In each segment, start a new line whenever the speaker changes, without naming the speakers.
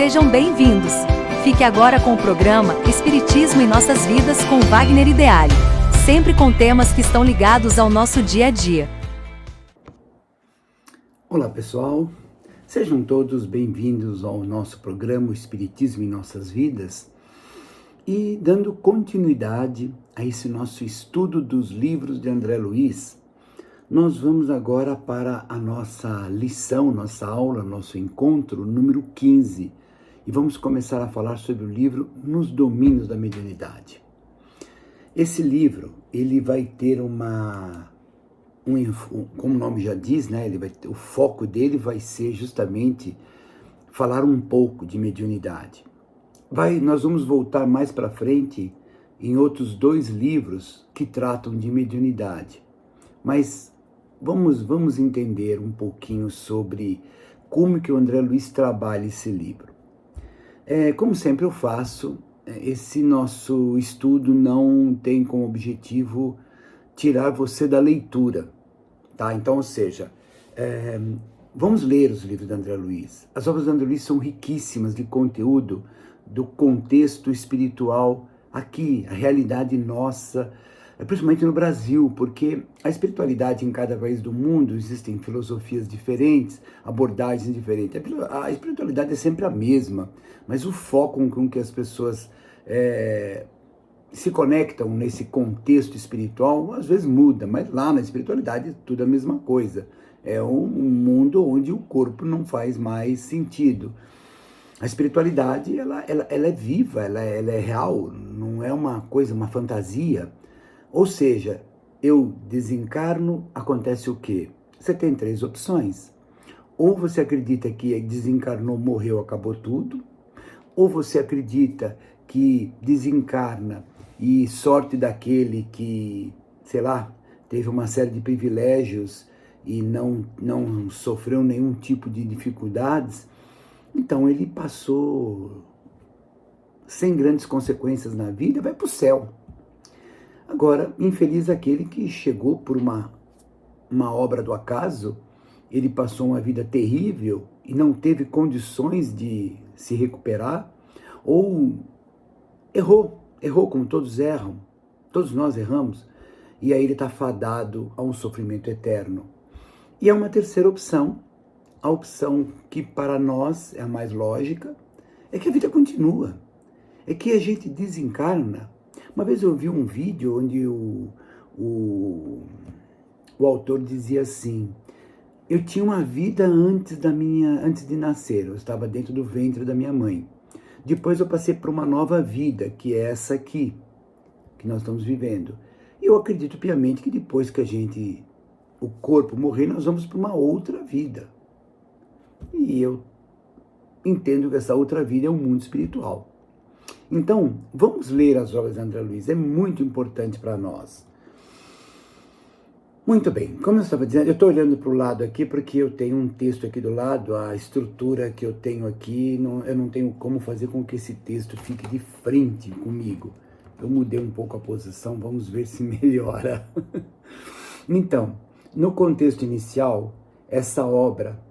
Sejam bem-vindos! Fique agora com o programa Espiritismo em Nossas Vidas com Wagner Ideale, sempre com temas que estão ligados ao nosso dia a dia.
Olá pessoal, sejam todos bem-vindos ao nosso programa Espiritismo em Nossas Vidas e dando continuidade a esse nosso estudo dos livros de André Luiz. Nós vamos agora para a nossa lição, nossa aula, nosso encontro número 15 e vamos começar a falar sobre o livro Nos Domínios da Mediunidade. Esse livro, ele vai ter como o nome já diz, né? O foco dele vai ser justamente falar um pouco de mediunidade. Nós vamos voltar mais para frente em outros 2 livros que tratam de mediunidade, mas vamos entender um pouquinho sobre como que o André Luiz trabalha esse livro. Como sempre eu faço, esse nosso estudo não tem como objetivo tirar você da leitura, tá? Então, ou seja, vamos ler os livros de André Luiz. As obras de André Luiz são riquíssimas de conteúdo do contexto espiritual aqui, a realidade nossa, principalmente no Brasil, porque a espiritualidade em cada país do mundo, existem filosofias diferentes, abordagens diferentes. A espiritualidade é sempre a mesma, mas o foco com que as pessoas se conectam nesse contexto espiritual, às vezes muda, mas lá na espiritualidade é tudo a mesma coisa. É um mundo onde o corpo não faz mais sentido. A espiritualidade, ela é viva, ela é real, não é uma coisa, uma fantasia. Ou seja, eu desencarno, acontece o quê? Você tem 3 opções. Ou você acredita que desencarnou, morreu, acabou tudo. Ou você acredita que desencarna e sorte daquele que, sei lá, teve uma série de privilégios e não sofreu nenhum tipo de dificuldades. Então ele passou sem grandes consequências na vida, vai para o céu. Agora, infeliz aquele que chegou por uma obra do acaso, ele passou uma vida terrível e não teve condições de se recuperar, ou errou como todos erram, todos nós erramos, e aí ele está fadado a um sofrimento eterno. E há uma terceira opção, a opção que para nós é a mais lógica, é que a vida continua, é que a gente desencarna. Uma vez eu vi um vídeo onde o autor dizia assim: eu tinha uma vida antes de nascer, eu estava dentro do ventre da minha mãe. Depois eu passei por uma nova vida, que é essa aqui, que nós estamos vivendo. E eu acredito piamente que depois que o corpo morrer, nós vamos para uma outra vida. E eu entendo que essa outra vida é o mundo espiritual. Então, vamos ler as obras de André Luiz, é muito importante para nós. Muito bem, como eu estava dizendo, eu estou olhando para o lado aqui porque eu tenho um texto aqui do lado, a estrutura que eu tenho aqui, eu não tenho como fazer com que esse texto fique de frente comigo. Eu mudei um pouco a posição, vamos ver se melhora. Então, no contexto inicial, essa obra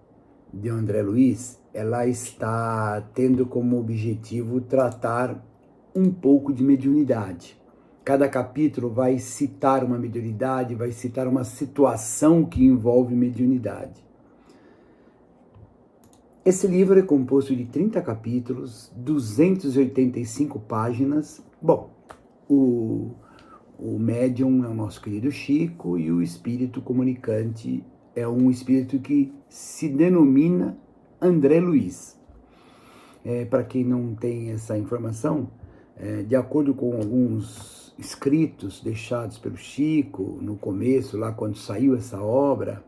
de André Luiz, ela está tendo como objetivo tratar um pouco de mediunidade. Cada capítulo vai citar uma mediunidade, vai citar uma situação que envolve mediunidade. Esse livro é composto de 30 capítulos, 285 páginas. Bom, o médium é o nosso querido Chico e o espírito comunicante é um espírito que se denomina André Luiz. Para quem não tem essa informação, de acordo com alguns escritos deixados pelo Chico no começo, lá quando saiu essa obra,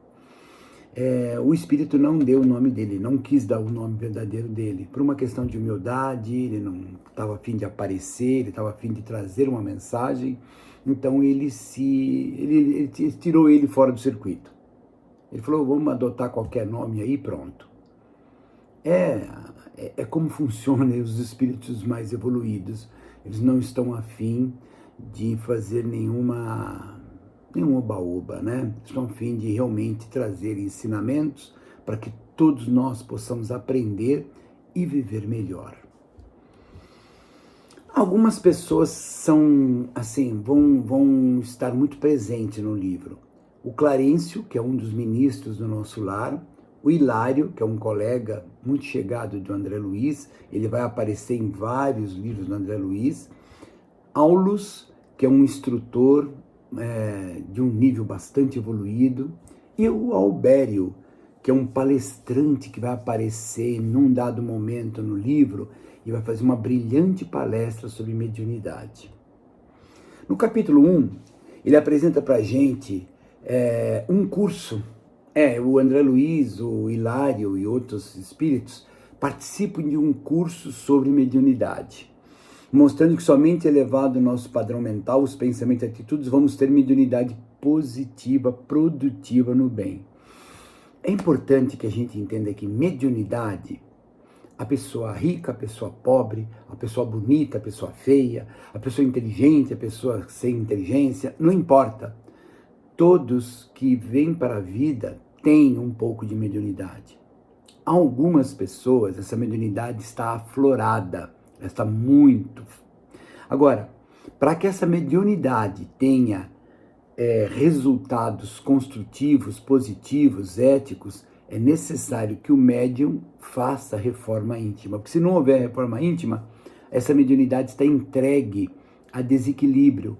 o espírito não deu o nome dele, não quis dar o nome verdadeiro dele, por uma questão de humildade. Ele não estava a fim de aparecer, ele estava a fim de trazer uma mensagem, então ele tirou ele fora do circuito. Ele falou: vamos adotar qualquer nome aí, pronto. É como funcionam os espíritos mais evoluídos. Eles não estão a fim de fazer nenhum oba-oba, né? Estão a fim de realmente trazer ensinamentos para que todos nós possamos aprender e viver melhor. Algumas pessoas são, assim, vão estar muito presentes no livro. O Clarencio, que é um dos ministros do Nosso Lar, o Hilário, que é um colega muito chegado do André Luiz, ele vai aparecer em vários livros do André Luiz, Aulus, que é um instrutor de um nível bastante evoluído, e o Albério, que é um palestrante que vai aparecer num dado momento no livro e vai fazer uma brilhante palestra sobre mediunidade. No capítulo 1, ele apresenta para a gente um curso. O André Luiz, o Hilário e outros espíritos participam de um curso sobre mediunidade, mostrando que somente elevado o nosso padrão mental, os pensamentos e atitudes, vamos ter mediunidade positiva, produtiva no bem. É importante que a gente entenda que mediunidade, a pessoa rica, a pessoa pobre, a pessoa bonita, a pessoa feia, a pessoa inteligente, a pessoa sem inteligência, não importa. Todos que vêm para a vida têm um pouco de mediunidade. Algumas pessoas, essa mediunidade está aflorada, ela está muito. Agora, para que essa mediunidade tenha resultados construtivos, positivos, éticos, é necessário que o médium faça reforma íntima. Porque se não houver reforma íntima, essa mediunidade está entregue a desequilíbrio,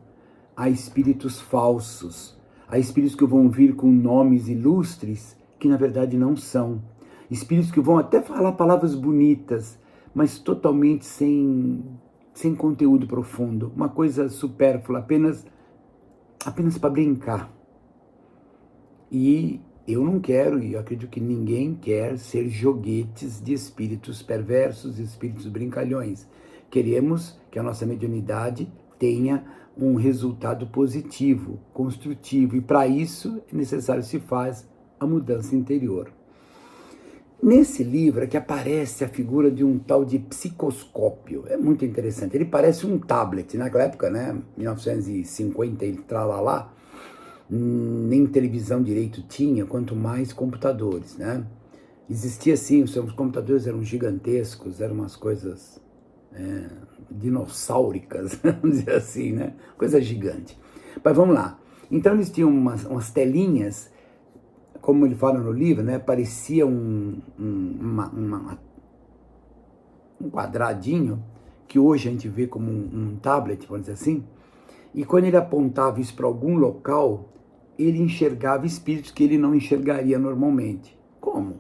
a espíritos falsos, a espíritos que vão vir com nomes ilustres que na verdade não são. Espíritos que vão até falar palavras bonitas, mas totalmente sem conteúdo profundo. Uma coisa supérflua, apenas para brincar. E eu não quero, e eu acredito que ninguém quer ser joguetes de espíritos perversos, de espíritos brincalhões. Queremos que a nossa mediunidade tenha um resultado positivo, construtivo, e para isso é necessário se faz a mudança interior. Nesse livro é que aparece a figura de um tal de psicoscópio. É muito interessante. Ele parece um tablet. Naquela época, 1950, ele tralalá, nem televisão direito tinha, quanto mais computadores, Existia sim, os computadores eram gigantescos, eram umas coisas dinossáuricas, vamos dizer assim, Coisa gigante. Mas vamos lá. Então eles tinham umas telinhas, como ele fala no livro, parecia um quadradinho, que hoje a gente vê como um tablet, vamos dizer assim, e quando ele apontava isso para algum local, ele enxergava espíritos que ele não enxergaria normalmente. Como?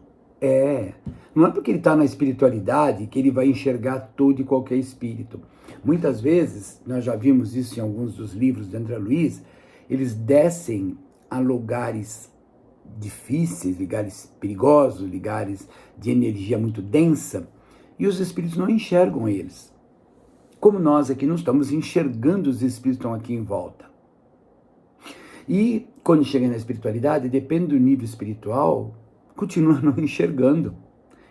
Não é porque ele está na espiritualidade que ele vai enxergar todo e qualquer espírito. Muitas vezes, nós já vimos isso em alguns dos livros de André Luiz, eles descem a lugares difíceis, lugares perigosos, lugares de energia muito densa, e os espíritos não enxergam eles. Como nós aqui não estamos enxergando os espíritos que estão aqui em volta. E quando chega na espiritualidade, depende do nível espiritual, continua não enxergando.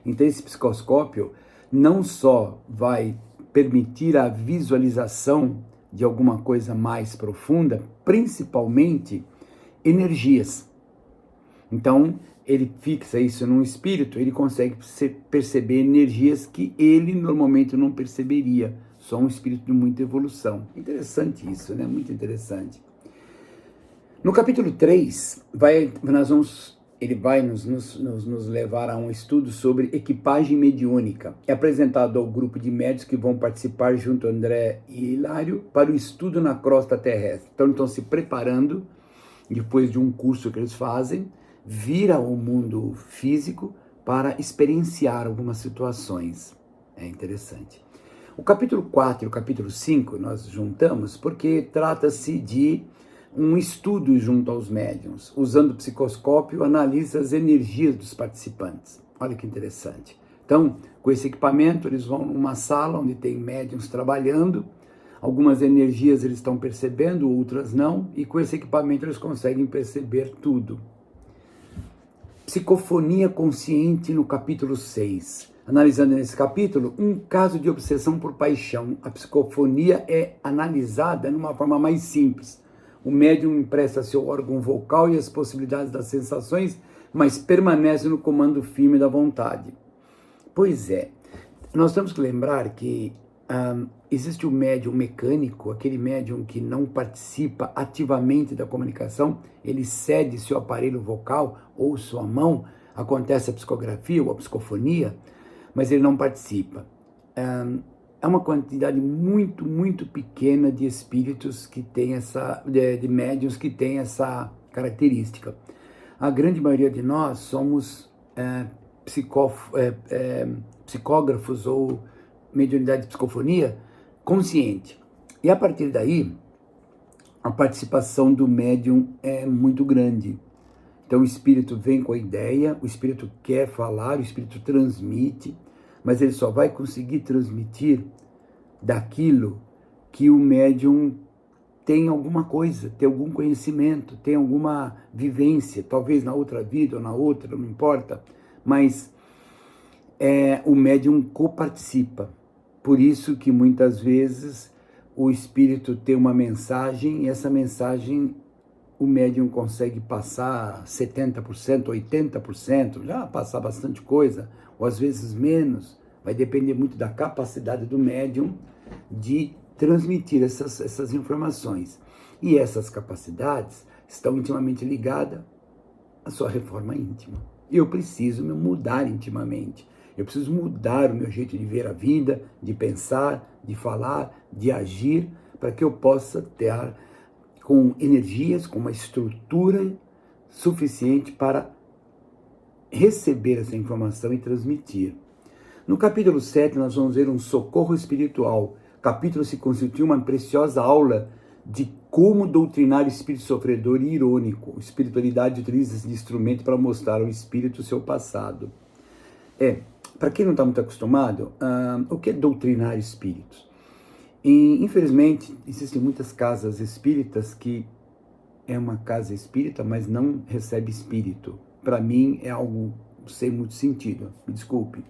Então esse psicoscópio não só vai permitir a visualização de alguma coisa mais profunda, principalmente energias. Então ele fixa isso num espírito, ele consegue perceber energias que ele normalmente não perceberia. Só um espírito de muita evolução. Interessante isso, Muito interessante. No capítulo 3, ele vai nos levar a um estudo sobre equipagem mediúnica. É apresentado ao grupo de médicos que vão participar junto a André e Hilário para o estudo na crosta terrestre. Então, estão se preparando, depois de um curso que eles fazem, vir ao mundo físico para experienciar algumas situações. É interessante. O capítulo 4 e o capítulo 5 nós juntamos porque trata-se de um estudo junto aos médiuns. Usando o psicoscópio, analisa as energias dos participantes. Olha que interessante. Então, com esse equipamento, eles vão numa sala onde tem médiuns trabalhando. Algumas energias eles estão percebendo, outras não. E com esse equipamento eles conseguem perceber tudo. Psicofonia consciente no capítulo 6. Analisando nesse capítulo, um caso de obsessão por paixão. A psicofonia é analisada de uma forma mais simples. O médium empresta seu órgão vocal e as possibilidades das sensações, mas permanece no comando firme da vontade. Pois é, Nós temos que lembrar que existe o médium mecânico, aquele médium que não participa ativamente da comunicação, ele cede seu aparelho vocal ou sua mão, acontece a psicografia ou a psicofonia, mas ele não participa. É uma quantidade muito, muito pequena de espíritos que tem de médiuns que tem essa característica. A grande maioria de nós somos psicógrafos ou mediunidade de psicofonia consciente. E a partir daí, a participação do médium é muito grande. Então o espírito vem com a ideia, o espírito quer falar, o espírito transmite, mas ele só vai conseguir transmitir daquilo que o médium tem alguma coisa, tem algum conhecimento, tem alguma vivência, talvez na outra vida ou na outra, não importa, mas o médium coparticipa. Por isso que muitas vezes o espírito tem uma mensagem e essa mensagem o médium consegue passar 70%, 80%, já passar bastante coisa, ou às vezes menos, vai depender muito da capacidade do médium de transmitir essas informações. E essas capacidades estão intimamente ligadas à sua reforma íntima. Eu preciso me mudar intimamente. Eu preciso mudar o meu jeito de ver a vida, de pensar, de falar, de agir, para que eu possa ter com energias, com uma estrutura suficiente para receber essa informação e transmitir. No capítulo 7, nós vamos ver um socorro espiritual. O capítulo se constitui uma preciosa aula de como doutrinar o espírito sofredor e irônico. A espiritualidade utiliza esse instrumento para mostrar ao espírito o seu passado. Para quem não está muito acostumado, o que é doutrinar espíritos? E, infelizmente, existem muitas casas espíritas que é uma casa espírita, mas não recebe espírito. Para mim é algo sem muito sentido, me desculpe.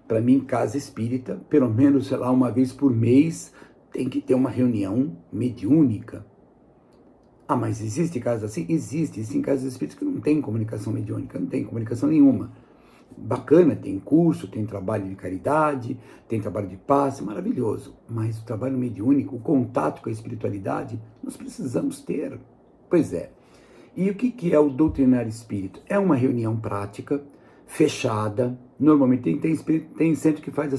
Para mim, casa espírita, pelo menos, sei lá, uma vez por mês, tem que ter uma reunião mediúnica. Mas existe casas assim? Existem casas espíritas que não tem comunicação mediúnica, não tem comunicação nenhuma. Bacana, tem curso, tem trabalho de caridade, tem trabalho de passe, maravilhoso. Mas o trabalho mediúnico, o contato com a espiritualidade, nós precisamos ter. Pois é. E o que é o doutrinar espírito? É uma reunião prática, fechada. Normalmente tem centro que faz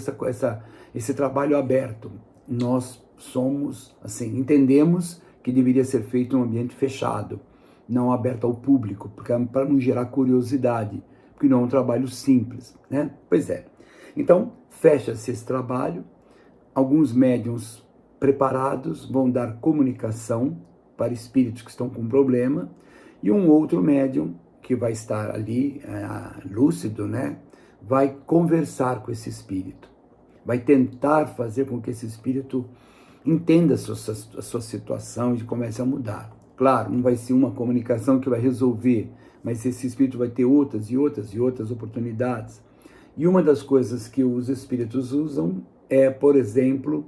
esse trabalho aberto. Nós somos, assim, entendemos que deveria ser feito em um ambiente fechado, não aberto ao público, para não gerar curiosidade, porque não é um trabalho simples, né? Pois é. Então, fecha-se esse trabalho, alguns médiuns preparados vão dar comunicação para espíritos que estão com problema, e um outro médium que vai estar ali, lúcido, né? Vai conversar com esse espírito, vai tentar fazer com que esse espírito entenda a sua situação e comece a mudar. Claro, não vai ser uma comunicação que vai resolver, mas esse espírito vai ter outras e outras e outras oportunidades. E uma das coisas que os espíritos usam é, por exemplo,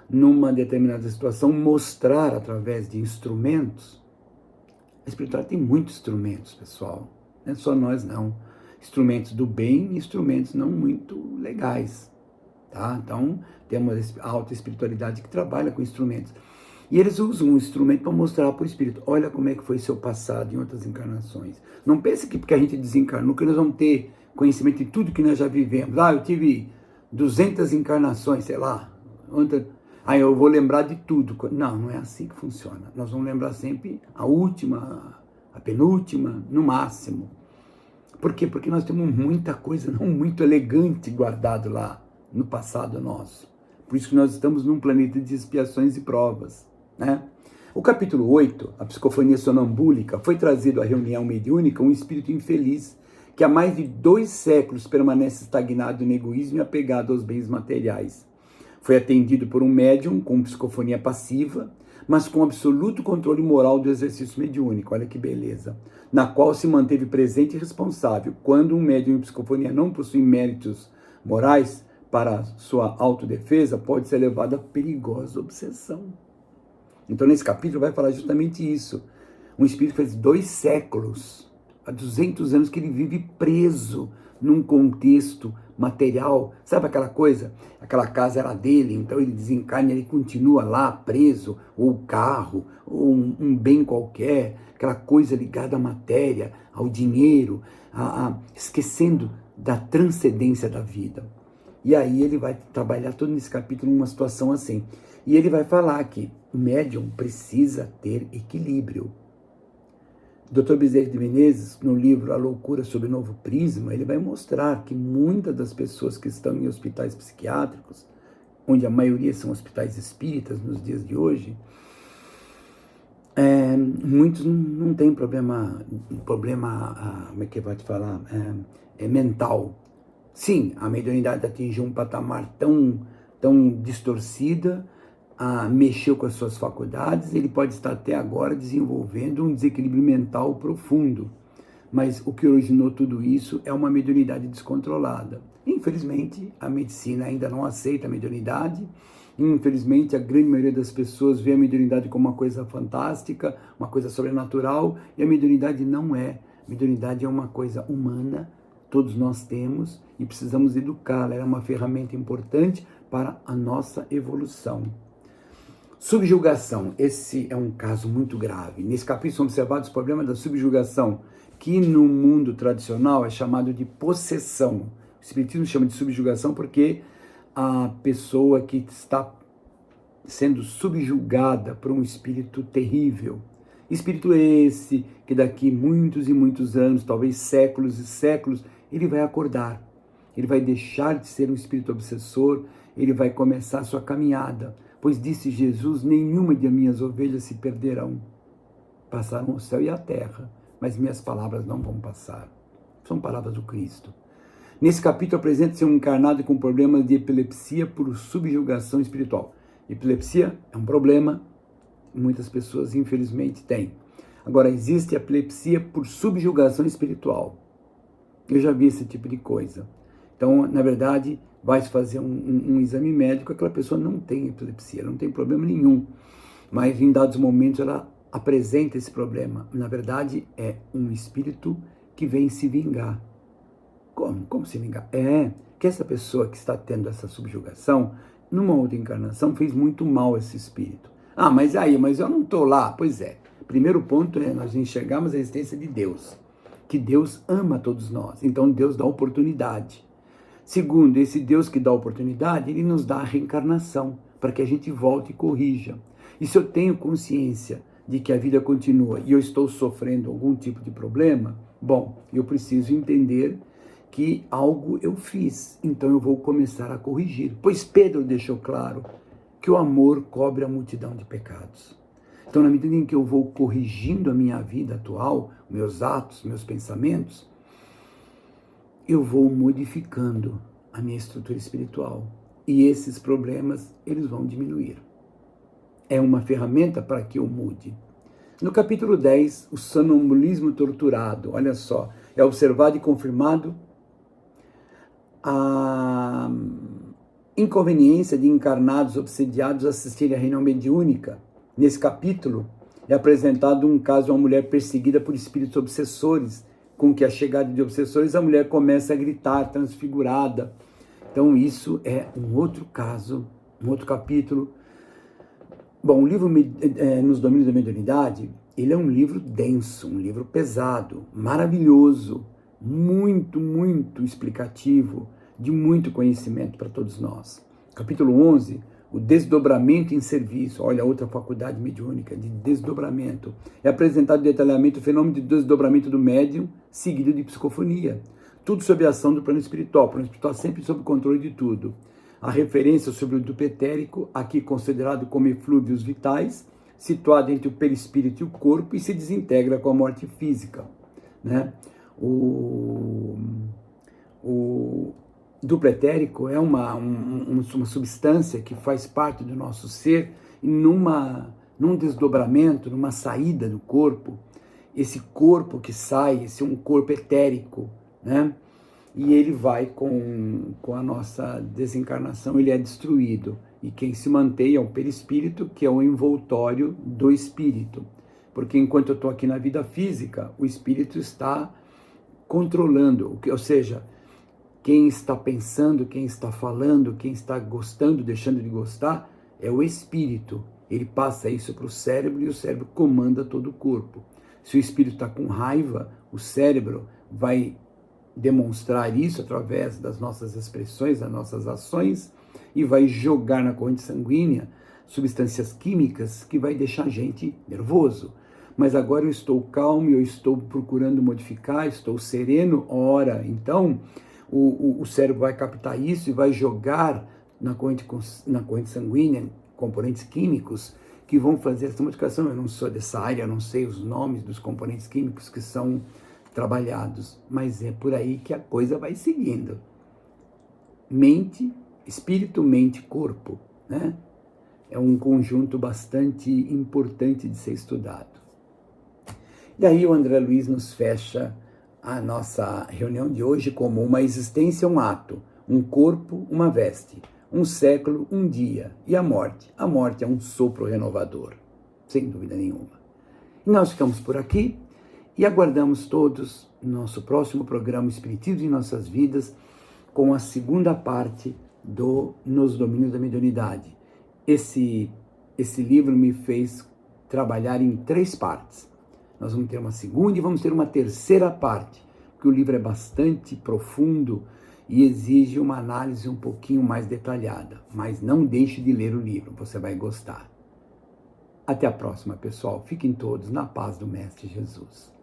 numa determinada situação, mostrar através de instrumentos. A espiritualidade tem muitos instrumentos, pessoal, não é só nós não. Instrumentos do bem e instrumentos não muito legais, tá? Então, temos a alta espiritualidade que trabalha com instrumentos. E eles usam um instrumento para mostrar para o espírito, olha como é que foi seu passado em outras encarnações. Não pense que porque a gente desencarnou, que nós vamos ter conhecimento de tudo que nós já vivemos. Eu tive 200 encarnações, sei lá. Eu vou lembrar de tudo. Não é assim que funciona. Nós vamos lembrar sempre a última, a penúltima, no máximo. Por quê? Porque nós temos muita coisa não muito elegante guardado lá no passado nosso. Por isso que nós estamos num planeta de expiações e provas, né? O capítulo 8, a psicofonia sonambúlica, foi trazido à reunião mediúnica um espírito infeliz que há mais de 2 séculos permanece estagnado no egoísmo e apegado aos bens materiais. Foi atendido por um médium com psicofonia passiva, mas com absoluto controle moral do exercício mediúnico, olha que beleza, na qual se manteve presente e responsável. Quando um médium em psicofonia não possui méritos morais para sua autodefesa, pode ser levado a perigosa obsessão. Então, nesse capítulo vai falar justamente isso. Um espírito faz 2 séculos, há 200 anos que ele vive preso num contexto material, sabe aquela coisa? Aquela casa era dele, então ele desencarna, ele continua lá preso, ou o carro, ou um bem qualquer, aquela coisa ligada à matéria, ao dinheiro, esquecendo da transcendência da vida. E aí ele vai trabalhar todo nesse capítulo numa situação assim. E ele vai falar que o médium precisa ter equilíbrio. Dr. Bezerra de Menezes, no livro A Loucura sob Novo Prisma, ele vai mostrar que muitas das pessoas que estão em hospitais psiquiátricos, onde a maioria são hospitais espíritas nos dias de hoje, muitos não têm problema, como é que vai te falar, mental. Sim, a mediunidade atingiu um patamar tão distorcida, mexeu com as suas faculdades, ele pode estar até agora desenvolvendo um desequilíbrio mental profundo. Mas o que originou tudo isso é uma mediunidade descontrolada. Infelizmente, a medicina ainda não aceita a mediunidade. Infelizmente, a grande maioria das pessoas vê a mediunidade como uma coisa fantástica, uma coisa sobrenatural, e a mediunidade não é. A mediunidade é uma coisa humana, todos nós temos, e precisamos educá-la. Ela é uma ferramenta importante para a nossa evolução. Subjugação, esse é um caso muito grave. Nesse capítulo são observados os problemas da subjugação, que no mundo tradicional é chamado de possessão. O Espiritismo chama de subjugação porque a pessoa que está sendo subjugada por um espírito terrível. Espírito esse que daqui muitos e muitos anos, talvez séculos e séculos, ele vai acordar. Ele vai deixar de ser um espírito obsessor, ele vai começar a sua caminhada. Pois disse Jesus, nenhuma de minhas ovelhas se perderão. Passaram o céu e a terra, mas minhas palavras não vão passar. São palavras do Cristo. Nesse capítulo apresenta-se um encarnado com problemas de epilepsia por subjugação espiritual. Epilepsia é um problema, muitas pessoas infelizmente têm. Agora, existe epilepsia por subjugação espiritual. Eu já vi esse tipo de coisa. Então, na verdade, vai-se fazer um exame médico, aquela pessoa não tem epilepsia, não tem problema nenhum. Mas em dados momentos ela apresenta esse problema. Na verdade, é um espírito que vem se vingar. Como se vingar? Que essa pessoa que está tendo essa subjugação, numa outra encarnação, fez muito mal a esse espírito. Mas eu não estou lá. Pois é. Primeiro ponto é nós enxergarmos a existência de Deus. Que Deus ama todos nós. Então Deus dá oportunidade. Segundo, esse Deus que dá oportunidade, ele nos dá a reencarnação, para que a gente volte e corrija. E se eu tenho consciência de que a vida continua e eu estou sofrendo algum tipo de problema, bom, eu preciso entender que algo eu fiz, então eu vou começar a corrigir. Pois Pedro deixou claro que o amor cobre a multidão de pecados. Então, na medida em que eu vou corrigindo a minha vida atual, meus atos, meus pensamentos, eu vou modificando a minha estrutura espiritual. E esses problemas, eles vão diminuir. É uma ferramenta para que eu mude. No capítulo 10, o sonambulismo torturado, olha só, é observado e confirmado a inconveniência de encarnados obsediados assistirem à reunião mediúnica. Nesse capítulo, é apresentado um caso de uma mulher perseguida por espíritos obsessores, com que a chegada de obsessores, a mulher começa a gritar, transfigurada. Então, isso é um outro caso, um outro capítulo. Bom, o livro Nos Domínios da Mediunidade, ele é um livro denso, um livro pesado, maravilhoso, muito, muito explicativo, de muito conhecimento para todos nós. Capítulo 11, o desdobramento em serviço. Olha, outra faculdade mediúnica de desdobramento. É apresentado detalhadamente o fenômeno de desdobramento do médium, seguido de psicofonia. Tudo sob a ação do plano espiritual. O plano espiritual sempre sob o controle de tudo. A referência sobre o duplo etérico, aqui considerado como eflúvios vitais, situado entre o perispírito e o corpo e se desintegra com a morte física. Né? O duplo etérico é uma substância que faz parte do nosso ser e num desdobramento, numa saída do corpo, esse corpo que sai, esse é um corpo etérico, né? E ele vai com a nossa desencarnação, ele é destruído. E quem se mantém é o perispírito, que é o envoltório do espírito. Porque enquanto eu estou aqui na vida física, o espírito está controlando, ou seja, Quem está pensando, quem está falando, quem está gostando, deixando de gostar, é o espírito. Ele passa isso para o cérebro e o cérebro comanda todo o corpo. Se o espírito está com raiva, o cérebro vai demonstrar isso através das nossas expressões, das nossas ações, e vai jogar na corrente sanguínea substâncias químicas que vai deixar a gente nervoso. Mas agora eu estou calmo, eu estou procurando modificar, estou sereno, ora, então o cérebro vai captar isso e vai jogar na corrente sanguínea componentes químicos que vão fazer essa modificação. Eu não sou dessa área, eu não sei os nomes dos componentes químicos que são trabalhados, mas é por aí que a coisa vai seguindo. Mente, espírito, mente, corpo, né? É um conjunto bastante importante de ser estudado. Daí o André Luiz nos fecha a nossa reunião de hoje como uma existência, um ato, um corpo, uma veste, um século, um dia, e a morte. A morte é um sopro renovador, sem dúvida nenhuma. E nós ficamos por aqui e aguardamos todos nosso próximo programa Espiritismo em Nossas Vidas, com a segunda parte do Nos Domínios da Mediunidade. Esse livro me fez trabalhar em 3 partes. Nós vamos ter uma segunda e vamos ter uma terceira parte, porque o livro é bastante profundo e exige uma análise um pouquinho mais detalhada. Mas não deixe de ler o livro, você vai gostar. Até a próxima, pessoal. Fiquem todos na paz do Mestre Jesus.